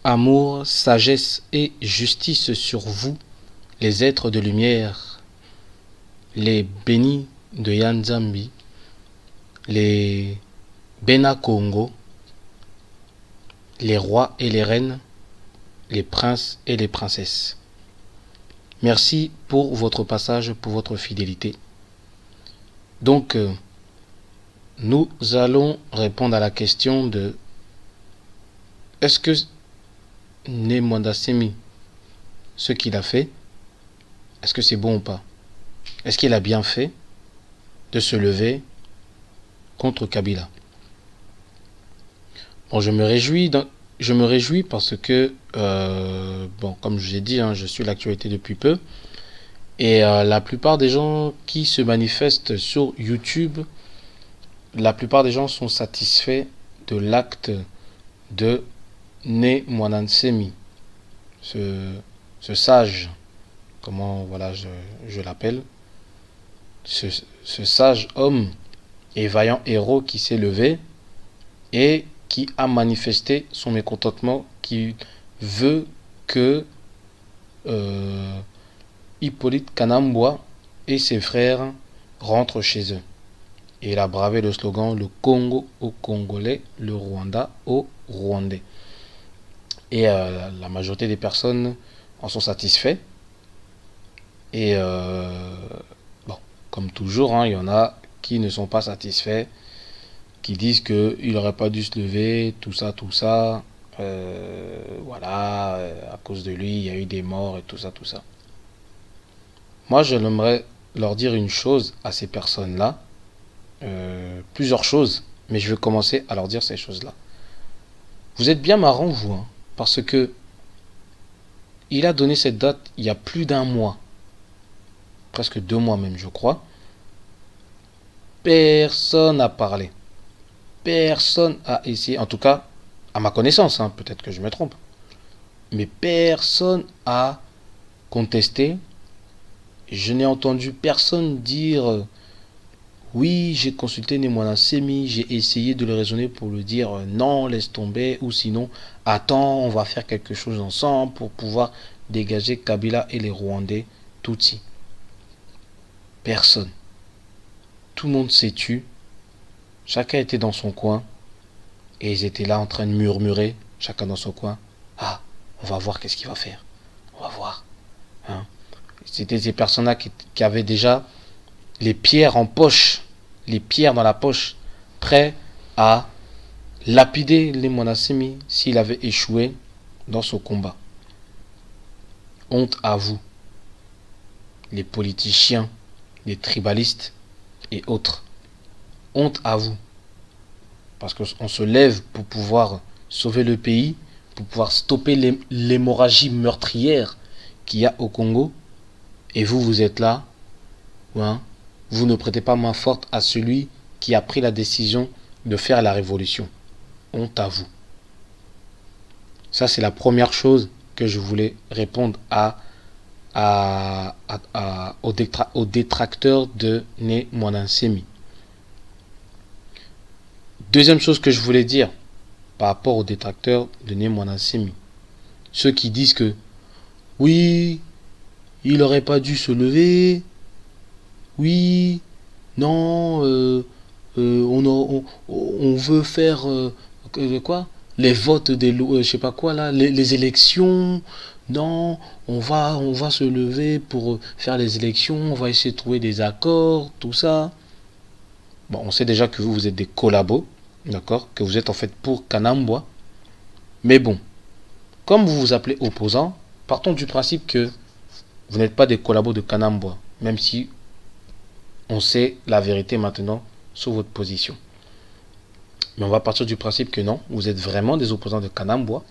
amour, sagesse et justice sur vous, les êtres de lumière, les bénis de Yanzambi, les Bena Congo, les rois et les reines, les princes et les princesses. Merci pour votre passage, pour votre fidélité. Donc, nous allons répondre à la question de est-ce que Né Mwanda Semi, ce qu'il a fait, est-ce que c'est bon ou pas? Est-ce qu'il a bien fait de se lever contre Kabila? Bon, je me réjouis parce que, bon, comme je l'ai dit, hein, je suis l'actualité depuis peu. Et la plupart des gens qui se manifestent sur YouTube, la plupart des gens sont satisfaits de l'acte de Né Mwanda Semi, ce sage, comment voilà je l'appelle, ce sage homme et vaillant héros qui s'est levé et qui a manifesté son mécontentement, qui veut que Hippolyte Kanambwa et ses frères rentrent chez eux. Et il a bravé le slogan « Le Congo aux Congolais, le Rwanda aux Rwandais ». Et la majorité des personnes en sont satisfaits. Et bon, comme toujours, hein, il y en a qui ne sont pas satisfaits, qui disent qu'il n'aurait pas dû se lever, tout ça. Voilà, à cause de lui, il y a eu des morts et tout ça. Moi, j'aimerais leur dire une chose à ces personnes-là, plusieurs choses, mais je vais commencer à leur dire ces choses-là. Vous êtes bien marrants, vous, hein, parce que il a donné cette date il y a plus d'un mois, presque 2 mois même, je crois. Personne n'a parlé. Personne a essayé, en tout cas, à ma connaissance, hein, peut-être que je me trompe, mais personne a contesté. Je n'ai entendu personne dire oui, j'ai consulté Né Mwanda Semi, j'ai essayé de le raisonner pour lui dire non, laisse tomber, ou sinon attends, on va faire quelque chose ensemble pour pouvoir dégager Kabila et les Rwandais Tutsi. Personne. Tout le monde s'est tu. Chacun était dans son coin. Et ils étaient là en train de murmurer, chacun dans son coin. Ah, on va voir qu'est-ce qu'il va faire. On va voir. Hein? C'était ces personnes-là qui avaient déjà les pierres en poche, les pierres dans la poche, prêts à lapider Né Mwanda Semi s'il avait échoué dans ce combat. Honte à vous, les politiciens, les tribalistes et autres. Honte à vous. Parce qu'on se lève pour pouvoir sauver le pays, pour pouvoir stopper l'hémorragie meurtrière qu'il y a au Congo. Et vous, vous êtes là. Hein, vous ne prêtez pas main forte à celui qui a pris la décision de faire la révolution. Honte à vous. Ça, c'est la première chose que je voulais répondre aux détracteurs de Né Mwanda Semi. Deuxième chose que je voulais dire par rapport aux détracteurs de Né Mwanda Semi. Ceux qui disent que oui, il n'aurait pas dû se lever. Oui, non, on veut faire quoi? Les votes des je sais pas quoi là, les élections. Non, on va se lever pour faire les élections, on va essayer de trouver des accords, tout ça. Bon, on sait déjà que vous êtes des collabos, d'accord? Que vous êtes en fait pour Kanambwa. Mais bon, comme vous vous appelez opposants, partons du principe que vous n'êtes pas des collabos de Kanambwa, même si on sait la vérité maintenant sur votre position. Mais on va partir du principe que non, vous êtes vraiment des opposants de Kanambwa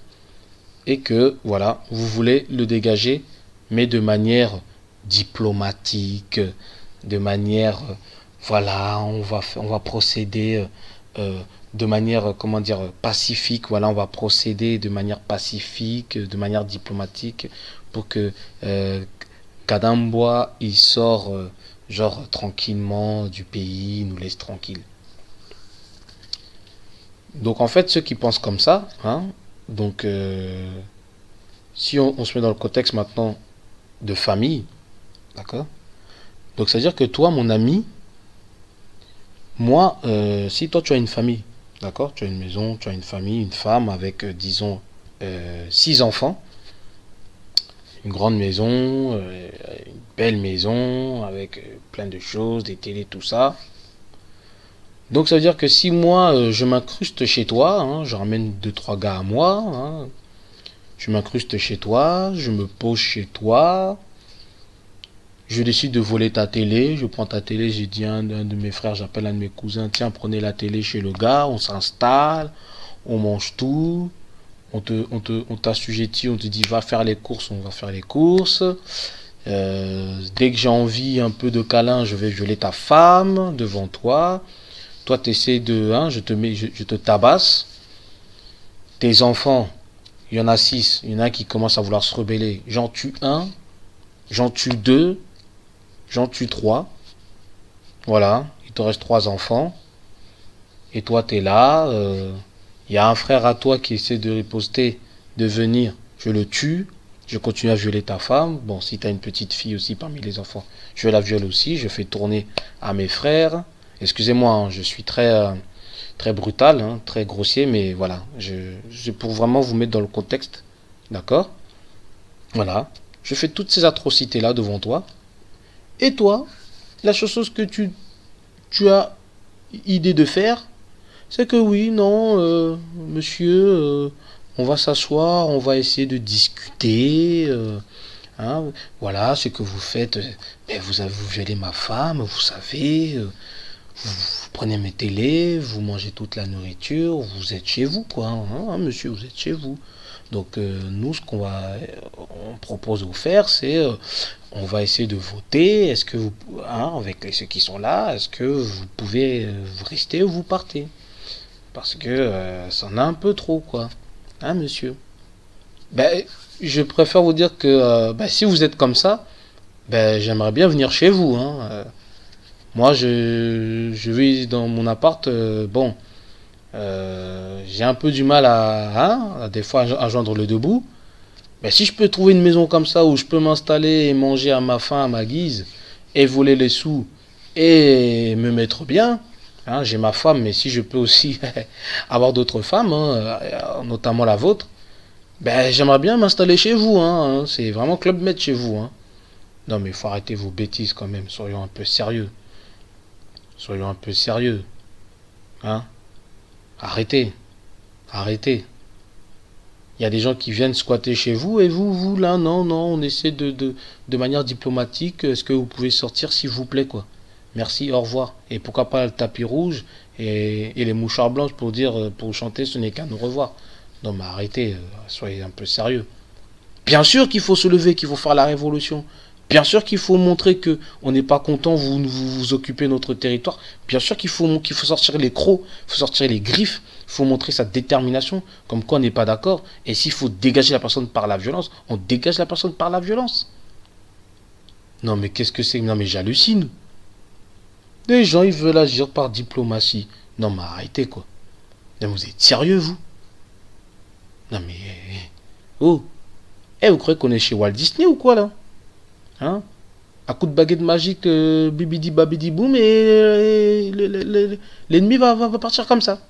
et que, voilà, vous voulez le dégager, mais de manière diplomatique, de manière, voilà, on va procéder de manière, comment dire, pacifique, voilà, on va procéder de manière pacifique, de manière diplomatique, pour que Kanambwa, il sort, genre, tranquillement du pays, il nous laisse tranquille. Donc en fait, ceux qui pensent comme ça, hein, Donc, si on se met dans le contexte maintenant de famille, d'accord? Donc, c'est-à-dire que toi, mon ami, moi, si toi, tu as une famille, d'accord? Tu as une maison, tu as une famille, une femme avec, disons, 6 enfants, une grande maison, une belle maison, avec plein de choses, des télés, tout ça. Donc ça veut dire que si moi je m'incruste chez toi, hein, je ramène deux trois gars à moi, hein, je m'incruste chez toi, je me pose chez toi, je décide de voler ta télé, je prends ta télé, j'ai dit à un de mes frères, j'appelle un de mes cousins, tiens prenez la télé chez le gars, on s'installe, on mange tout, on t'assujettit, on te dit va faire les courses, on va faire les courses. Dès que j'ai envie un peu de câlin, je vais violer ta femme devant toi. Toi, tu essaies de, hein, je te tabasse. Tes enfants, il y en a 6. Il y en a un qui commence à vouloir se rebeller. J'en tue un, j'en tue deux, j'en tue trois. Voilà, il te reste 3 enfants. Et toi, tu es là. Il y a un frère à toi qui essaie de riposter, de venir. Je le tue. Je continue à violer ta femme. Bon, si tu as une petite fille aussi parmi les enfants, je la viole aussi. Je fais tourner à mes frères. Excusez-moi, hein, je suis très brutal, hein, très grossier, mais voilà. Pour vraiment vous mettre dans le contexte. D'accord? Voilà. Je fais toutes ces atrocités-là devant toi. Et toi, la chose que tu as idée de faire, c'est que oui, non, monsieur, on va s'asseoir, on va essayer de discuter. Hein, voilà, ce que vous faites, vous violez ma femme, vous savez, vous prenez mes télés, vous mangez toute la nourriture, vous êtes chez vous, quoi, hein, monsieur, vous êtes chez vous. Donc nous, on propose de vous faire, c'est, on va essayer de voter. Est-ce que vous, hein, avec ceux qui sont là, est-ce que vous pouvez vous rester ou vous partez? Parce que ça en a un peu trop, quoi. Hein, monsieur? Ben, je préfère vous dire que ben, si vous êtes comme ça, ben, j'aimerais bien venir chez vous. Hein. Moi, je vis dans mon appart. Bon, j'ai un peu du mal à des fois, à joindre le debout. Mais si je peux trouver une maison comme ça où je peux m'installer et manger à ma faim, à ma guise, et voler les sous, et me mettre bien, hein, j'ai ma femme, mais si je peux aussi avoir d'autres femmes, hein, notamment la vôtre, ben j'aimerais bien m'installer chez vous. Hein, c'est vraiment Club Med chez vous. Hein. Non mais il faut arrêter vos bêtises quand même, soyons un peu sérieux. Soyons un peu sérieux. Hein. Arrêtez. Arrêtez. Il y a des gens qui viennent squatter chez vous et vous là, non, non, on essaie de manière diplomatique. Est-ce que vous pouvez sortir s'il vous plaît, quoi? Merci, au revoir. Et pourquoi pas le tapis rouge et les mouchoirs blanches pour dire, pour chanter ce n'est qu'un au revoir. Non mais arrêtez, soyez un peu sérieux. Bien sûr qu'il faut se lever, qu'il faut faire la révolution. Bien sûr qu'il faut montrer que on n'est pas content, vous occupez notre territoire. Bien sûr qu'il faut sortir les crocs, il faut sortir les griffes, il faut montrer sa détermination, comme quoi on n'est pas d'accord. Et s'il faut dégager la personne par la violence, on dégage la personne par la violence. Non mais qu'est-ce que c'est? Non mais j'hallucine. Les gens ils veulent agir par diplomatie. Non mais arrêtez quoi. Non, vous êtes sérieux vous? Non mais... Oh. Eh, vous croyez qu'on est chez Walt Disney ou quoi là? Hein? À coup de baguette magique, bibidi babidi boum, et l'ennemi va partir comme ça.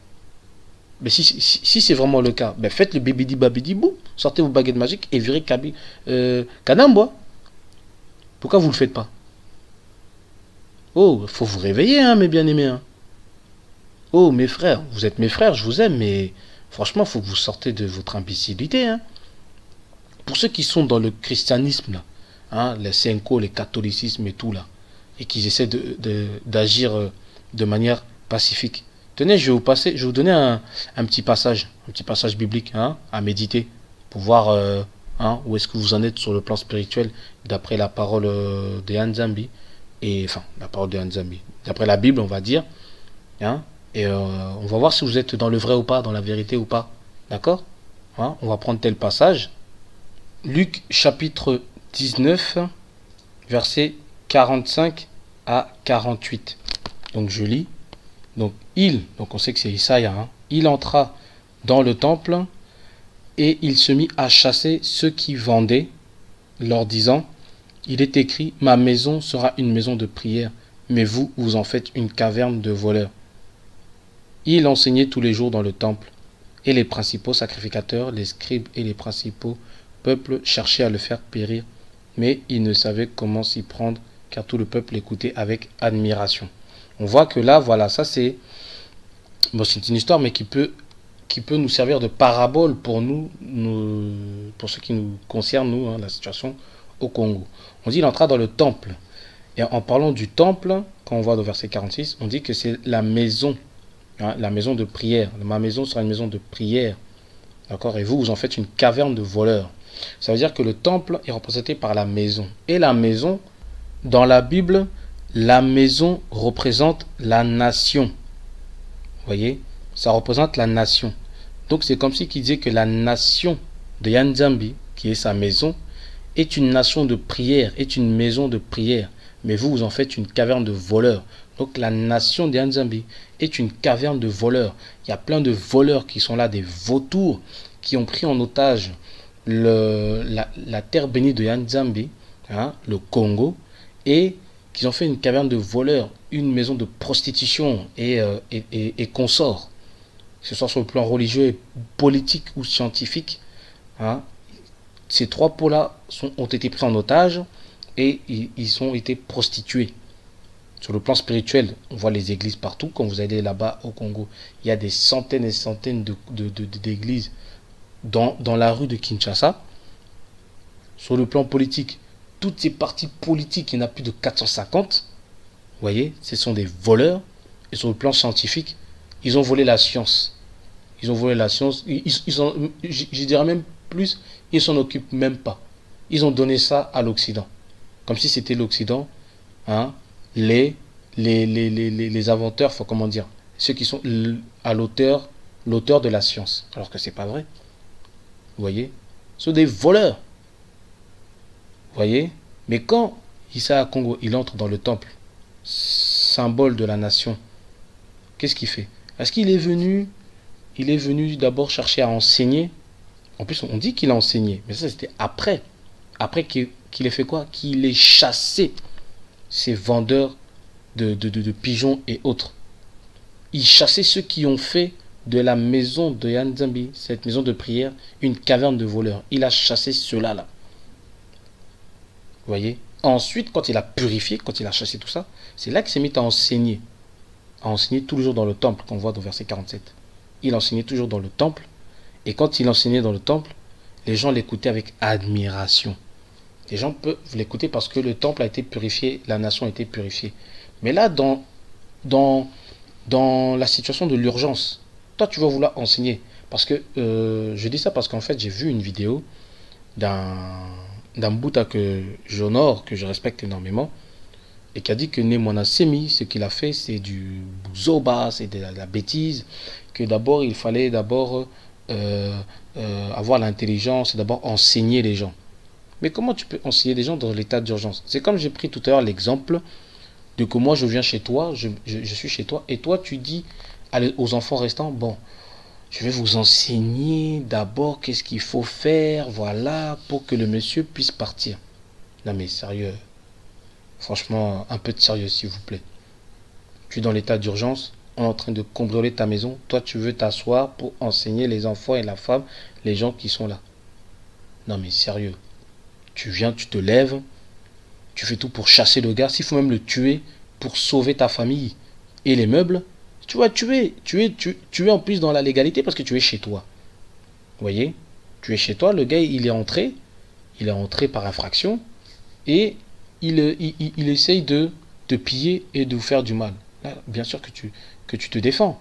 Mais si c'est vraiment le cas, ben faites le bibidi babidi boum, sortez vos baguettes magiques et virez Kanamboa. Pourquoi vous le faites pas? Oh, faut vous réveiller, hein, mes bien-aimés. Hein. Oh, mes frères, vous êtes mes frères, je vous aime, mais franchement, faut que vous sortez de votre imbécilité. Hein. Pour ceux qui sont dans le christianisme, là, hein, les Senko, les catholicismes et tout, là, et qui essaient d'agir de manière pacifique. Tenez, je vais vous donner un petit passage biblique hein, à méditer, pour voir hein, où est-ce que vous en êtes sur le plan spirituel, d'après la parole de Nzambi, et enfin, la parole de Nzambi, d'après la Bible, on va dire, hein, et on va voir si vous êtes dans le vrai ou pas, dans la vérité ou pas, d'accord hein, on va prendre tel passage, Luc chapitre 19, versets 45 à 48. Donc je lis. Donc on sait que c'est Isaïe, hein. Il entra dans le temple Et il se mit à chasser ceux qui vendaient, leur disant, il est écrit, ma maison sera une maison de prière, mais vous, vous en faites une caverne de voleurs. Il enseignait tous les jours dans le temple, et les principaux sacrificateurs, les scribes et les principaux peuples cherchaient à le faire périr, mais ils ne savaient comment s'y prendre, car tout le peuple l'écoutait avec admiration. On voit que là, voilà, ça c'est c'est une histoire, mais qui peut nous servir de parabole pour pour ce qui nous concerne, nous, hein, la situation au Congo. On dit il entra dans le temple. Et en parlant du temple, quand on voit au verset 46, on dit que c'est la maison, hein, la maison de prière. Ma maison sera une maison de prière. D'accord? Et vous, vous en faites une caverne de voleurs. Ça veut dire que le temple est représenté par la maison. Et la maison, dans la Bible, la maison représente la nation. Vous voyez? Ça représente la nation. Donc c'est comme si il disait que la nation de Yanzambi, qui est sa maison, est une nation de prière, est une maison de prière. Mais vous, vous en faites une caverne de voleurs. Donc la nation de Yanzambi est une caverne de voleurs. Il y a plein de voleurs qui sont là, des vautours, qui ont pris en otage la terre bénie de Yanzambi, hein, le Congo, et qui ont fait une caverne de voleurs, une maison de prostitution et consorts. Que ce soit sur le plan religieux, politique ou scientifique, hein, ces trois pôles-là ont été pris en otage et ils ont été prostitués. Sur le plan spirituel, on voit les églises partout. Quand vous allez là-bas au Congo, il y a des centaines et centaines d'églises dans la rue de Kinshasa. Sur le plan politique, toutes ces partis politiques, il y en a plus de 450. Vous voyez, ce sont des voleurs. Et sur le plan scientifique, ils ont volé la science. Ils ont volé la science. Je dirais même plus, ils s'en occupent même pas. Ils ont donné ça à l'Occident. Comme si c'était l'Occident, hein, les inventeurs, faut comment dire, ceux qui sont à l'auteur de la science. Alors que c'est pas vrai. Vous voyez? Ce sont des voleurs. Vous voyez? Mais quand Issa Congo, il entre dans le temple, symbole de la nation, qu'est-ce qu'il fait? Est-ce qu'il est venu, d'abord chercher à enseigner? En plus, on dit qu'il a enseigné, mais ça c'était après. Après qu'il ait fait quoi? Qu'il ait chassé ces vendeurs de pigeons et autres. Il chassait ceux qui ont fait de la maison de Yanzambi, cette maison de prière, une caverne de voleurs. Il a chassé ceux-là. Là. Vous voyez? Ensuite, quand il a purifié, quand il a chassé tout ça, c'est là qu'il s'est mis à enseigner. À enseigner tous les jours dans le temple, qu'on voit dans verset 47. Il enseignait toujours dans le temple. Et quand il enseignait dans le temple, les gens l'écoutaient avec admiration. Les gens peuvent l'écouter parce que le temple a été purifié, la nation a été purifiée. Mais là, dans la situation de l'urgence, toi tu vas vouloir enseigner. Parce que, je dis ça parce qu'en fait, j'ai vu une vidéo d'un Bouddha que j'honore, que je respecte énormément, et qui a dit que Nemwana Semi, ce qu'il a fait, c'est du zoba, c'est de la bêtise, que d'abord, il fallait avoir l'intelligence et d'abord enseigner les gens. Mais comment tu peux enseigner les gens dans l'état d'urgence? C'est comme j'ai pris tout à l'heure l'exemple de que moi je viens chez toi, je suis chez toi, et toi tu dis aux enfants restants, bon, je vais vous enseigner d'abord qu'est-ce qu'il faut faire, voilà, pour que le monsieur puisse partir. Non mais sérieux, franchement, un peu de sérieux s'il vous plaît. Tu es dans l'état d'urgence, on est en train de cambrioler ta maison, toi tu veux t'asseoir pour enseigner les enfants et la femme, les gens qui sont là. Non mais sérieux, tu viens, tu te lèves, tu fais tout pour chasser le gars, s'il faut même le tuer pour sauver ta famille et les meubles, tu vas tuer. Tu es en plus dans la légalité parce que tu es chez toi. Vous voyez? Tu es chez toi, le gars il est entré par infraction et il essaye de te piller et de vous faire du mal. Là, bien sûr que tu te défends.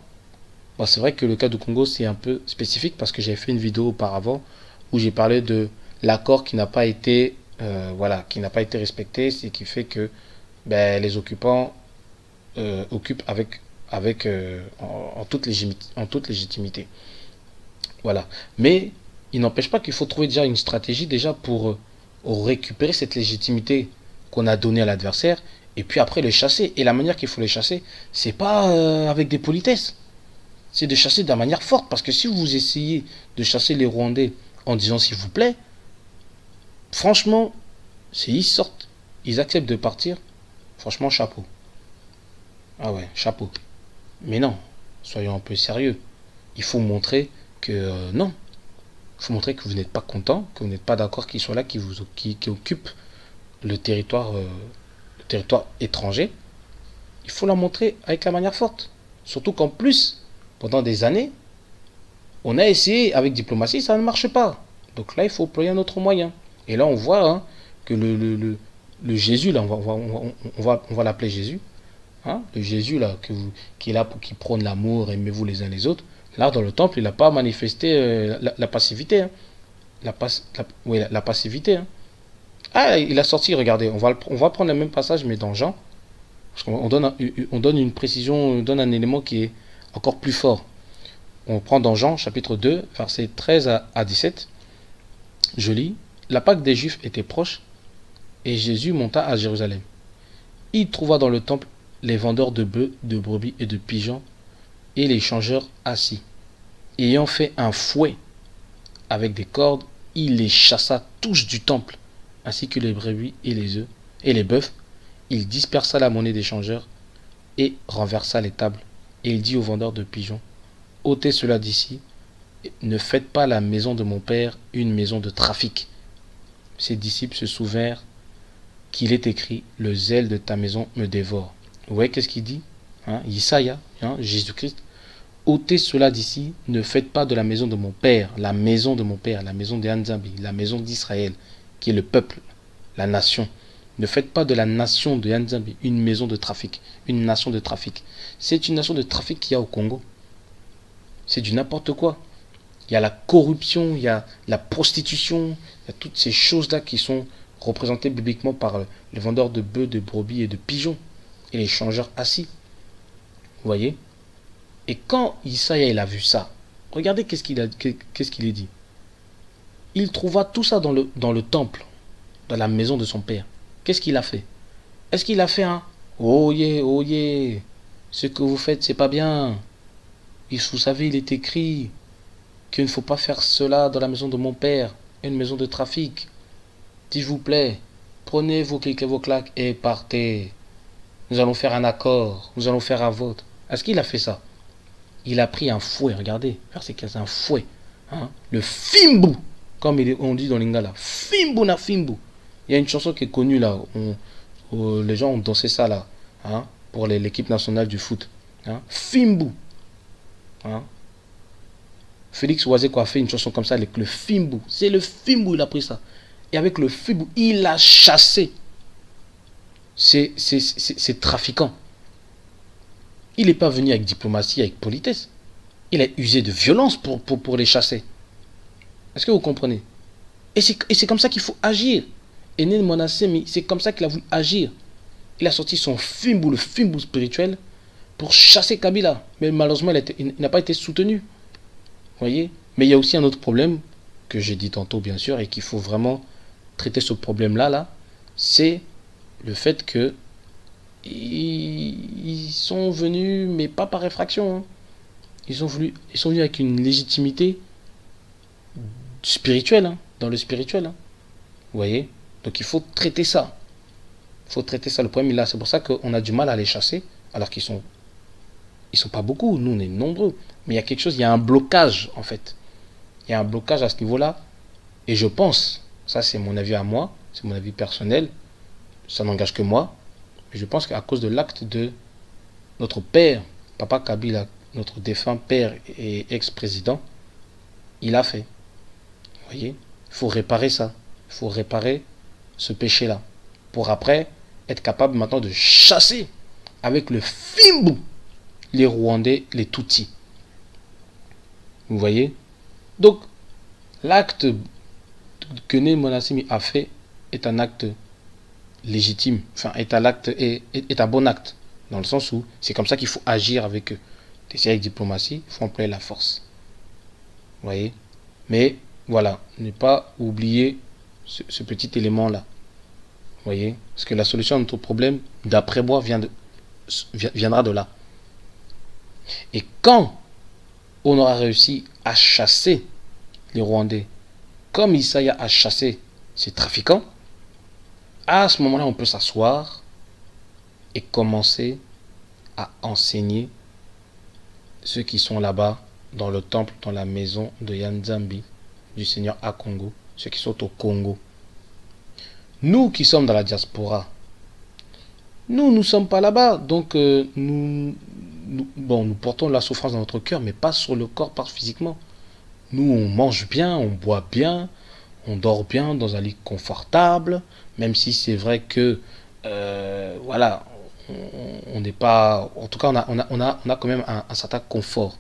Bon, c'est vrai que le cas du Congo c'est un peu spécifique parce que j'ai fait une vidéo auparavant où j'ai parlé de l'accord qui n'a pas été respecté, ce qui fait que les occupants occupent en toute légitimité. Voilà. Mais il n'empêche pas qu'il faut trouver déjà une stratégie déjà pour récupérer cette légitimité qu'on a donnée à l'adversaire et puis après les chasser. Et la manière qu'il faut les chasser, c'est pas avec des politesses. C'est de chasser de la manière forte parce que si vous essayez de chasser les Rwandais en disant s'il vous plaît, franchement, s'ils sortent, ils acceptent de partir, franchement, chapeau. Ah ouais, chapeau. Mais non, soyons un peu sérieux. Il faut montrer que non. Il faut montrer que vous n'êtes pas content, que vous n'êtes pas d'accord qu'ils soient là, qui occupent le territoire étranger. Il faut leur montrer avec la manière forte. Surtout qu'en plus, pendant des années, on a essayé avec diplomatie, ça ne marche pas. Donc là, il faut employer un autre moyen. Et là, on voit hein, que le Jésus, là, on va l'appeler Jésus, hein, le Jésus là, qui est là pour qui prône l'amour, aimez-vous les uns les autres. Là, dans le temple, il n'a pas manifesté la passivité. Hein. Oui, la passivité. Hein. Ah, il a sorti, regardez, on va prendre le même passage, mais dans Jean. Parce qu'on donne une précision, on donne un élément qui est encore plus fort. On prend dans Jean, chapitre 2, versets 13 à 17. Je lis. La Pâque des Juifs était proche, et Jésus monta à Jérusalem. Il trouva dans le temple les vendeurs de bœufs, de brebis et de pigeons, et les changeurs assis. Ayant fait un fouet avec des cordes, il les chassa tous du temple, ainsi que les brebis et les œufs et les bœufs. Il dispersa la monnaie des changeurs et renversa les tables. Et il dit aux vendeurs de pigeons, ôtez cela d'ici, ne faites pas la maison de mon père une maison de trafic. Ses disciples se souvinrent qu'il est écrit, le zèle de ta maison me dévore. Vous voyez qu'est-ce qu'il dit hein, Isaïe, hein, Jésus-Christ. Ôtez cela d'ici, ne faites pas de la maison de mon père, la maison de mon père, la maison de Hanzambi, la maison d'Israël, qui est le peuple, la nation. Ne faites pas de la nation de Hanzambi une maison de trafic, une nation de trafic. C'est une nation de trafic qu'il y a au Congo. C'est du n'importe quoi. Il y a la corruption, il y a la prostitution, il y a toutes ces choses-là qui sont représentées bibliquement par les vendeurs de bœufs, de brebis et de pigeons, et les changeurs assis. Vous voyez? Et quand Isaïe il a vu ça, regardez qu'est-ce qu'il est dit. Il trouva tout ça dans le temple, dans la maison de son père. Qu'est-ce qu'il a fait? Est-ce qu'il a fait un oh yeah, ce que vous faites c'est pas bien. Vous savez, il est écrit qu'il ne faut pas faire cela dans la maison de mon père, une maison de trafic. S'il vous plaît, prenez vos clics et vos claques et partez. Nous allons faire un accord, nous allons faire un vote. Est-ce qu'il a fait ça? Il a pris un fouet, regardez, verset 15, un fouet. Hein, le fimbu, comme on dit dans l'Ingala. Fimbu na fimbu. Il y a une chanson qui est connue là, les gens ont dansé ça là, hein, pour l'équipe nationale du foot. Hein, fimbu. Hein. Félix Oiseko a fait une chanson comme ça avec le fimbu. C'est le fimbu, il a pris ça. Et avec le fimbu, il a chassé ces trafiquants. Il n'est pas venu avec diplomatie, avec politesse. Il a usé de violence pour les chasser. Est-ce que vous comprenez? Et c'est comme ça qu'il faut agir. Et Nen Monasemi, c'est comme ça qu'il a voulu agir. Il a sorti son fimbu, le fimbu spirituel, pour chasser Kabila. Mais malheureusement, il n'a pas été soutenu. Vous voyez? Mais il y a aussi un autre problème, que j'ai dit tantôt bien sûr, et qu'il faut vraiment traiter ce problème-là, c'est le fait que ils sont venus, mais pas par effraction. Hein. Ils sont venus avec une légitimité spirituelle, hein, dans le spirituel. Hein. Vous voyez? Donc il faut traiter ça. Il faut traiter ça. Le problème est là. C'est pour ça qu'on a du mal à les chasser, alors qu'ils sont pas beaucoup. Nous, on est nombreux. Mais il y a quelque chose, il y a un blocage, en fait. Il y a un blocage à ce niveau-là. Et je pense, ça c'est mon avis à moi, c'est mon avis personnel, ça n'engage que moi, mais je pense qu'à cause de l'acte de notre père, Papa Kabila, notre défunt père et ex-président, il a fait. Vous voyez? Il faut réparer ça. Il faut réparer ce péché-là. Pour après être capable maintenant de chasser avec le fimbu les Rwandais, les Tutsis. Vous voyez? Donc, l'acte que Nen Monasimi a fait est un acte légitime. Enfin, est un bon acte. Dans le sens où c'est comme ça qu'il faut agir avec eux. Avec diplomatie, il faut employer la force. Vous voyez? Mais, voilà, ne pas oublier ce petit élément-là. Vous voyez? Parce que la solution à notre problème, d'après moi, viendra de là. Et quand on aura réussi à chasser les Rwandais comme Issaïa a chassé ces trafiquants, à ce moment-là, on peut s'asseoir et commencer à enseigner ceux qui sont là-bas dans le temple, dans la maison de Yanzambi, du Seigneur à Congo, ceux qui sont au Congo. Nous qui sommes dans la diaspora, nous ne sommes pas là-bas, donc nous portons la souffrance dans notre cœur, mais pas sur le corps, pas physiquement. Nous, on mange bien, on boit bien, on dort bien dans un lit confortable, même si c'est vrai que, voilà, on n'est pas... En tout cas, on a quand même un certain confort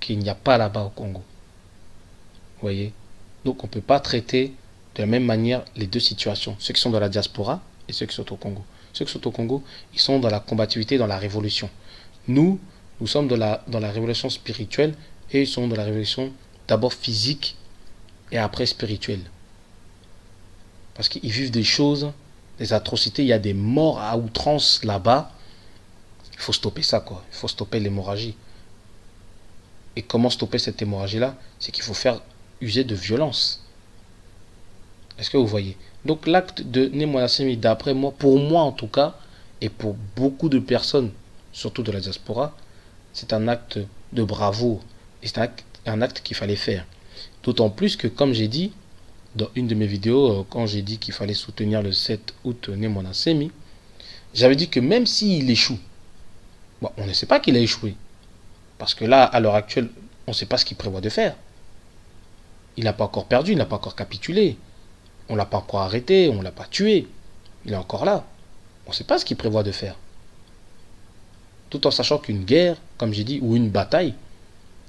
qu'il n'y a pas là-bas au Congo. Vous voyez? Donc, on ne peut pas traiter de la même manière les deux situations. Ceux qui sont dans la diaspora et ceux qui sont au Congo. Ceux qui sont au Congo, ils sont dans la combativité, dans la révolution. Nous sommes dans la révolution spirituelle et ils sont dans la révolution d'abord physique et après spirituelle. Parce qu'ils vivent des choses, des atrocités, il y a des morts à outrance là-bas. Il faut stopper ça, quoi. Il faut stopper l'hémorragie. Et comment stopper cette hémorragie-là? C'est qu'il faut faire user de violence. Est-ce que vous voyez? Donc l'acte de Némonassemi, d'après moi, pour moi en tout cas, et pour beaucoup de personnes, surtout de la diaspora, c'est un acte de bravoure. Et c'est un acte qu'il fallait faire. D'autant plus que, comme j'ai dit, dans une de mes vidéos, quand j'ai dit qu'il fallait soutenir le 7 août Némonassemi, j'avais dit que même s'il échoue, bon, on ne sait pas qu'il a échoué. Parce que là, à l'heure actuelle, on ne sait pas ce qu'il prévoit de faire. Il n'a pas encore perdu, il n'a pas encore capitulé. On ne l'a pas encore arrêté, on ne l'a pas tué. Il est encore là. On ne sait pas ce qu'il prévoit de faire. Tout en sachant qu'une guerre, comme j'ai dit, ou une bataille,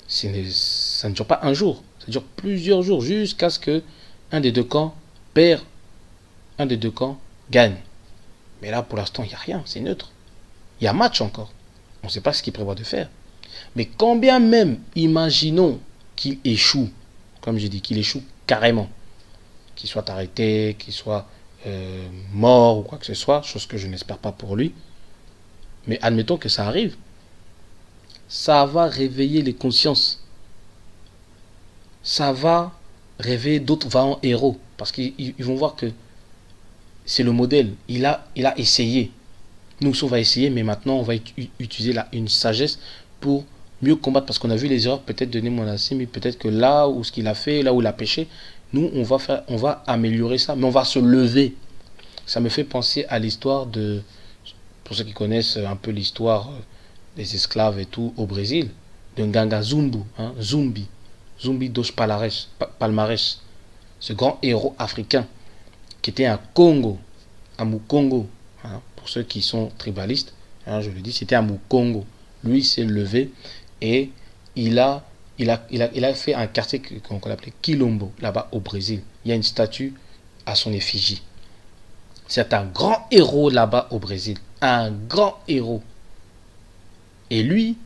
ça ne dure pas un jour. Ça dure plusieurs jours jusqu'à ce que un des deux camps perd, un des deux camps gagne. Mais là, pour l'instant, il n'y a rien, c'est neutre. Il y a match encore. On ne sait pas ce qu'il prévoit de faire. Mais quand bien même, imaginons qu'il échoue, comme j'ai dit, qu'il échoue carrément, qu'il soit arrêté, qu'il soit mort ou quoi que ce soit, chose que je n'espère pas pour lui, mais admettons que ça arrive, ça va réveiller les consciences. Ça va réveiller d'autres vaillants héros, parce qu'ils vont voir que c'est le modèle. Il a essayé. Nous aussi, on va essayer, mais maintenant, on va utiliser une sagesse pour mieux combattre, parce qu'on a vu les erreurs peut-être de Némonassemi, mais peut-être que là où ce qu'il a fait, là où il a péché, nous, on va améliorer ça, mais on va se lever. Ça me fait penser à l'histoire de, pour ceux qui connaissent un peu l'histoire des esclaves et tout au Brésil, de Nganga Zumbu, hein, Zumbi dos Palmares, ce grand héros africain qui était un Congo, un Mukongo, hein, pour ceux qui sont tribalistes, hein, je le dis, c'était un Mukongo. Lui s'est levé et il a fait un quartier qu'on appelait Quilombo, là-bas au Brésil. Il y a une statue à son effigie. C'est un grand héros là-bas au Brésil. Un grand héros. Et lui,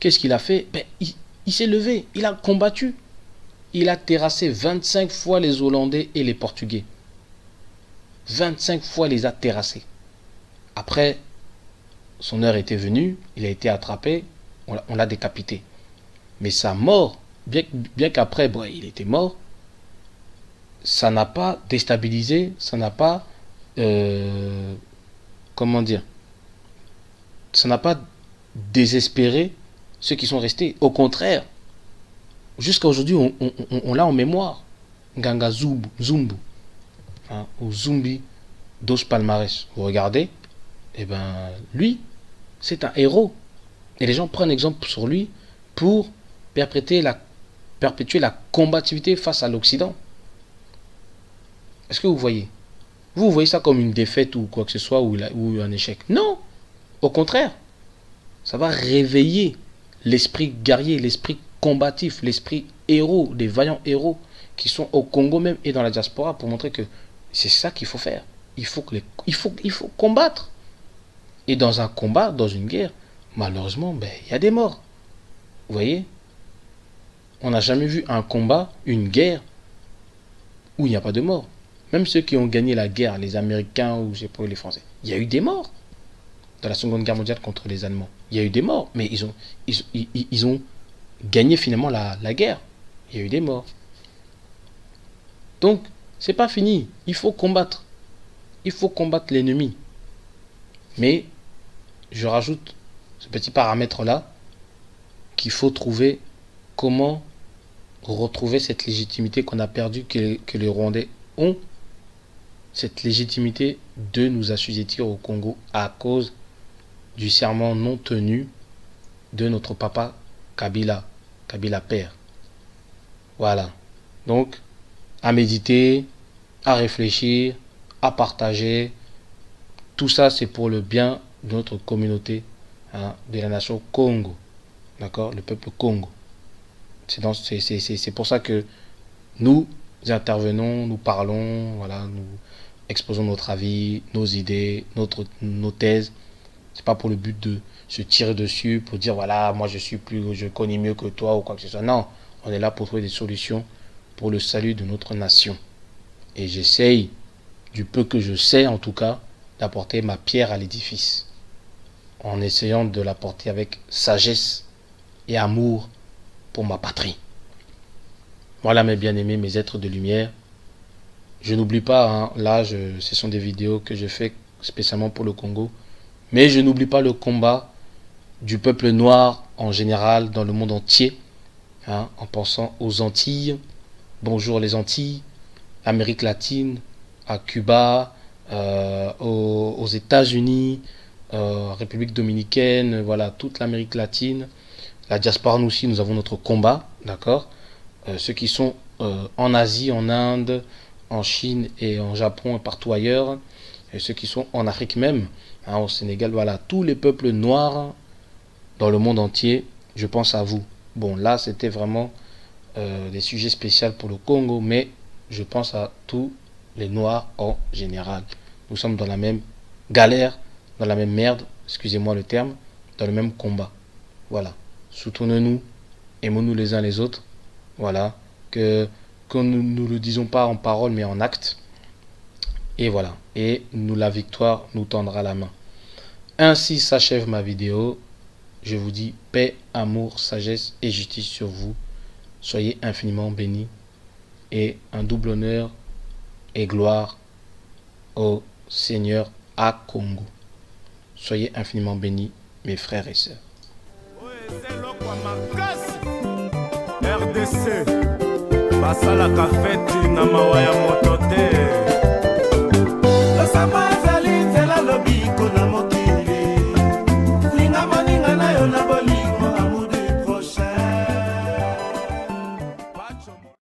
qu'est-ce qu'il a fait? Il s'est levé, il a combattu. Il a terrassé 25 fois les Hollandais et les Portugais. 25 fois les a terrassés. Après, son heure était venue, il a été attrapé, on l'a décapité. Mais sa mort, bien qu'après, bon, il était mort, ça n'a pas déstabilisé, ça n'a pas, comment dire, ça n'a pas désespéré ceux qui sont restés. Au contraire, jusqu'à aujourd'hui, on l'a en mémoire. Nganga Zumbu, hein, ou Zumbi dos Palmares. Vous regardez, et ben lui, c'est un héros. Et les gens prennent exemple sur lui pour perpétuer la combativité face à l'Occident. Est-ce que vous voyez? Vous voyez ça comme une défaite ou quoi que ce soit, ou un échec? Non. Au contraire, ça va réveiller l'esprit guerrier, l'esprit combatif, l'esprit héros, des vaillants héros qui sont au Congo même et dans la diaspora, pour montrer que c'est ça qu'il faut faire. Il faut combattre. Et dans un combat, dans une guerre, malheureusement, il y a des morts. Vous voyez? On n'a jamais vu un combat, une guerre, où il n'y a pas de morts. Même ceux qui ont gagné la guerre, les Américains ou je sais pas, les Français, il y a eu des morts. Dans la Seconde Guerre mondiale contre les Allemands, il y a eu des morts, mais ils ont gagné finalement la guerre. Il y a eu des morts. Donc, c'est pas fini. Il faut combattre. Il faut combattre l'ennemi. Mais, je rajoute ce petit paramètre-là, qu'il faut trouver comment retrouver cette légitimité qu'on a perdue, que les Rwandais ont, cette légitimité de nous assujettir au Congo à cause du serment non tenu de notre papa Kabila père. Voilà. Donc, à méditer, à réfléchir, à partager. Tout ça, c'est pour le bien de notre communauté, hein, de la nation Congo. D'accord? Le peuple Congo. C'est pour ça que nous intervenons, nous parlons, voilà, nous exposons notre avis, nos idées, nos thèses. C'est pas pour le but de se tirer dessus, pour dire voilà, moi je connais mieux que toi ou quoi que ce soit. Non, on est là pour trouver des solutions pour le salut de notre nation. Et j'essaye, du peu que je sais en tout cas, d'apporter ma pierre à l'édifice. En essayant de l'apporter avec sagesse et amour pour ma patrie. Voilà mes bien-aimés, mes êtres de lumière. Je n'oublie pas, hein, là, ce sont des vidéos que je fais spécialement pour le Congo. Mais je n'oublie pas le combat du peuple noir en général dans le monde entier. Hein, en pensant aux Antilles. Bonjour les Antilles. Amérique latine, à Cuba, aux États-Unis, République dominicaine, voilà, toute l'Amérique latine. La diaspora, nous aussi, nous avons notre combat, d'accord. Ceux qui sont en Asie, en Inde, en Chine et en Japon et partout ailleurs, et ceux qui sont en Afrique même, hein, au Sénégal, voilà, tous les peuples noirs dans le monde entier, je pense à vous. Bon, là, c'était vraiment des sujets spéciaux pour le Congo, mais je pense à tous les noirs en général. Nous sommes dans la même galère, dans la même merde, excusez-moi le terme, dans le même combat. Voilà. Soutenons-nous, aimons-nous les uns les autres. Voilà. Que nous ne le disons pas en parole, mais en acte. Et voilà. Et nous, la victoire nous tendra la main. Ainsi s'achève ma vidéo. Je vous dis paix, amour, sagesse et justice sur vous. Soyez infiniment bénis. Et un double honneur et gloire au Seigneur à Congo. Soyez infiniment bénis, mes frères et sœurs. RDC, basala kafeti na mawaya motote.